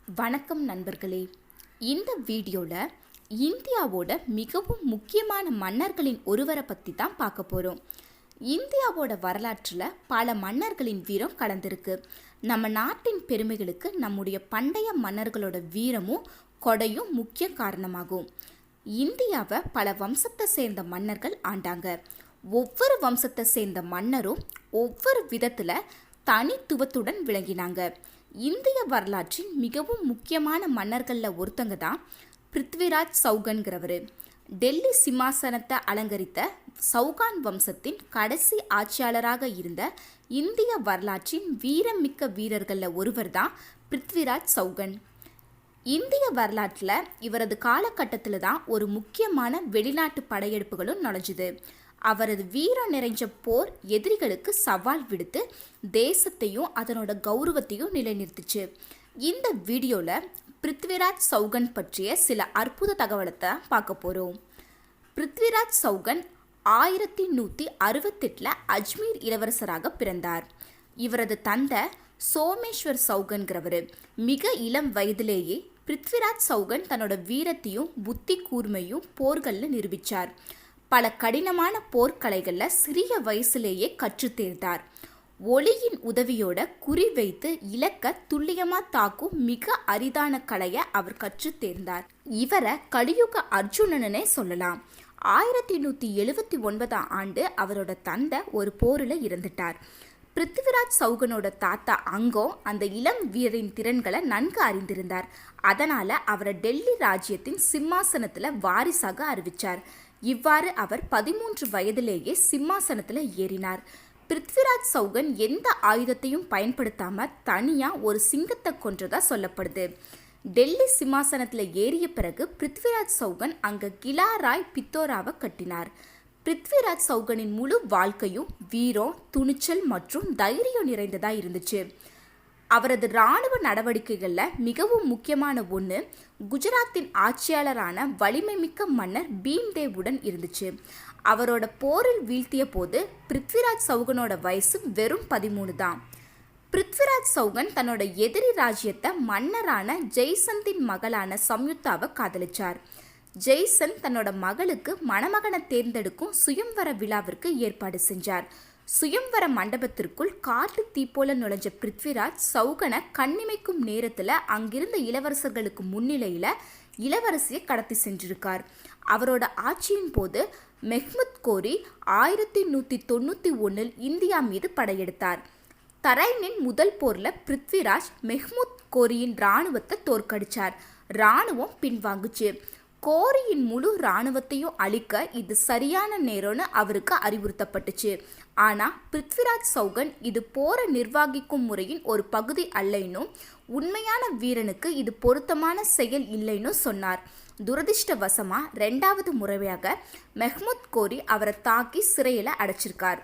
வணக்கம் நண்பர்களே. இந்த வீடியோவில் இந்தியாவோட மிகவும் முக்கியமான மன்னர்களின் ஒருவரை பற்றி தான் பார்க்க போகிறோம். இந்தியாவோட வரலாற்றில் பல மன்னர்களின் வீரம் கலந்திருக்கு. நம்ம நாட்டின் பெருமைகளுக்கு நம்முடைய பண்டைய மன்னர்களோட வீரமும் கொடையும் முக்கிய காரணமாகும். இந்தியாவை பல வம்சத்தை சேர்ந்த மன்னர்கள் ஆண்டாங்க. ஒவ்வொரு வம்சத்தை சேர்ந்த மன்னரும் ஒவ்வொரு விதத்தில் தனித்துவத்துடன் விளங்கினாங்க. இந்திய வரலாற்றின் மிகவும் முக்கியமான மன்னர்களில் ஒருத்தங்க தான் பிருத்விராஜ் சௌகன்கிறவர். டெல்லி சிம்மாசனத்தை அலங்கரித்த சௌகான் வம்சத்தின் கடைசி ஆட்சியாளராக இருந்த இந்திய வரலாற்றின் வீரமிக்க வீரர்களில் ஒருவர் தான் பிருத்விராஜ் சௌகன். இந்திய வரலாற்றில் இவரது காலகட்டத்தில் தான் ஒரு முக்கியமான வெளிநாட்டு படையெடுப்புகளும் நுழைஞ்சுது. அவரது வீரம் நிறைஞ்ச போர் எதிரிகளுக்கு சவால் விடுத்து தேசத்தையும் அதனோட கௌரவத்தையும் நிலைநிறுத்துச்சு. இந்த வீடியோவில் பிருத்விராஜ் சௌகன் பற்றிய சில அற்புத தகவலத்தை பார்க்க போகிறோம். பிருத்விராஜ் சௌகன் 1168 அஜ்மீர் இளவரசராக பிறந்தார். இவரது தந்தை சோமேஸ்வர் சௌகன்கிறவர். மிக இளம் வயதிலேயே பிருத்விராஜ் சௌகன் தன்னோட வீரத்தையும் புத்தி கூர்மையும் போர்களில் நிரூபித்தார். பல கடினமான போர்க்கலைகளில் சிறிய வயசுலேயே கற்றுத்தேர்ந்தார். ஒளியின் உதவியோட குறி வைத்து இலக்க துல்லியமாக தாக்கும் மிக அரிதான கலையை அவர் கற்றுத்தேர்ந்தார். இவரை கலியுக அர்ஜுனனே சொல்லலாம். 1179 ஆண்டு அவரோட தந்தை ஒரு போரில் இறந்துட்டார். பிருத்விராஜ் சௌகனோட தாத்தா அங்கோ அந்த இளம் வீரரின் திறன்களை நன்கு அறிந்திருந்தார். அதனால் அவரை டெல்லி ராஜ்யத்தின் சிம்மாசனத்தில் வாரிசாக அறிவித்தார். இவ்வாறு அவர் 13 வயதிலேயே சிம்மாசனத்தில் ஏறினார். பிருத்விராஜ் சௌகன் எந்த ஆயுதத்தையும் பயன்படுத்தாமல் தனியாக ஒரு சிங்கத்தை கொன்றதா சொல்லப்படுது. டெல்லி சிம்மாசனத்தில் ஏறிய பிறகு பிருத்விராஜ் சௌகன் அங்கே கிலா ராய் பித்தோராவை கட்டினார். பிருத்விராஜ் சௌகனின் முழு வாழ்க்கையும் வீரம், துணிச்சல் மற்றும் தைரியம் நிறைந்ததாக இருந்துச்சு. அவரது இராணுவ நடவடிக்கைகளில் மிகவும் முக்கியமான ஒன்று குஜராத்தின் ஆட்சியாளரான வலிமை மிக்க மன்னர் பீம்தேவுடன் இருந்துச்சு. அவரோட போரில் வீழ்த்திய போது பிருத்விராஜ் சௌகனோட வயசு வெறும் 13 தான். பிருத்விராஜ் சௌகன் தன்னோட எதிரி ராஜ்யத்தை மன்னரான ஜெய்சந்தின் மகளான சம்யுக்தாவை காதலிச்சார். ஜெய்சந்த் தன்னோட மகளுக்கு மணமகனை தேர்ந்தெடுக்கும் சுயம்வர விழாவிற்கு ஏற்பாடு செஞ்சார். சுயம்வர மண்டபத்திற்குள் காட்டு தீ போல நுழைஞ்ச பிருத்விராஜ் சௌகனை கண்ணிமைக்கும் நேரத்தில் அங்கிருந்த இளவரசர்களுக்கு முன்னிலையில் இளவரசியை கடத்தி சென்றிருக்கார். அவரோட ஆட்சியின் போது மெஹ்முத் கோரி 1191 இந்தியா மீது படையெடுத்தார். தரைனின் முதல் போரில் பிருத்விராஜ் மெஹ்முத் கோரியின் இராணுவத்தை தோற்கடித்தார். இராணுவம் பின்வாங்குச்சு. கோரியின் முழு இராணுவத்தையும் அழிக்க இது சரியான நேரம்னு அவருக்கு அறிவுறுத்தப்பட்டுச்சு. ஆனால் பிருத்விராஜ் சௌகன் இது போரை நிர்வகிக்கும் முறையின் ஒரு பகுதி அல்லைன்னும் உண்மையான வீரனுக்கு இது பொருத்தமான செயல் இல்லைன்னு சொன்னார். துரதிர்ஷ்டவசமாக 2வது முறையாக மெஹ்முத் கோரி அவரை தாக்கி சிறையில் அடைச்சிருக்கார்.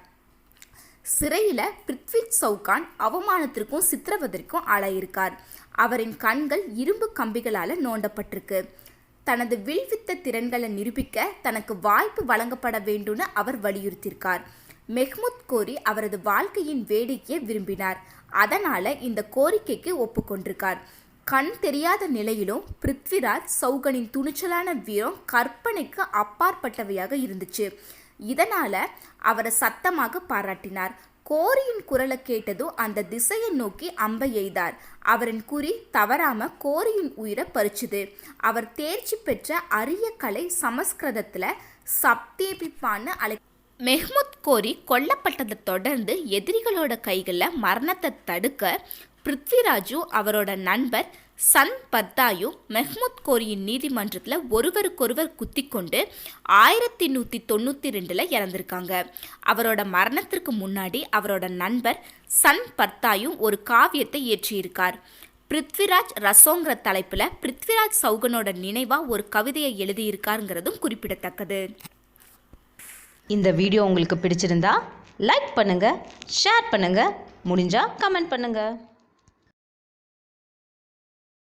சிறையில் பிருத்விராஜ் சௌகான் அவமானத்திற்கும் சித்திரவதைக்கும் ஆளாயிருக்கார். அவரின் கண்கள் இரும்பு கம்பிகளால் நோண்டப்பட்டிருக்கு. தனது வில்வித்த திறன்களை நிரூபிக்க தனக்கு வாய்ப்பு வழங்கப்பட வேண்டும்னு அவர் வலியுறுத்தியிருக்கார். மெஹ்முத் கோரி அவரது வாழ்க்கையின் வேடிக்கையை விரும்பினார். அதனால் இந்த கோரிக்கைக்கு ஒப்புக்கொண்டிருக்கார். கண் தெரியாத நிலையிலும் பிருத்விராஜ் சௌகனின் துணிச்சலான வீரம் கற்பனைக்கு அப்பாற்பட்டவையாக இருந்துச்சு. இதனால் அவரை சத்தமாக பாராட்டினார். கோரியின் குரலை கேட்டதும் அந்த திசையை நோக்கி அம்பை எய்தார். அவரின் குறி தவறாம கோரியின் உயிரை பறிச்சுது. அவர் தேர்ச்சி பெற்ற அரிய கலை சமஸ்கிருதத்தில் சப்தேபிப்பான்னு மெஹ்முத் கோரி கொல்லப்பட்டதை தொடர்ந்து எதிரிகளோட கைகளில் மரணத்தை தடுக்க பிருத்விராஜும் அவரோட நண்பர் சன் பர்தாயும் மெஹ்முத் கோரியின் நீதிமன்றத்தில் ஒருவருக்கொருவர் குத்தி கொண்டு 1192 இறந்திருக்காங்க. அவரோட மரணத்திற்கு முன்னாடி அவரோட நண்பர் சன் பர்தாயும் ஒரு காவியத்தை இயற்றியிருக்கார். பிருத்விராஜ் ரசோங்கிற தலைப்பில் பிருத்விராஜ் சௌகனோட நினைவாக ஒரு கவிதையை எழுதியிருக்காருங்கிறதும் குறிப்பிடத்தக்கது. இந்த வீடியோ உங்களுக்கு பிடிச்சிருந்தா லைக் பண்ணுங்கள், ஷேர் பண்ணுங்கள், முடிஞ்சால் கமெண்ட் பண்ணுங்கள்.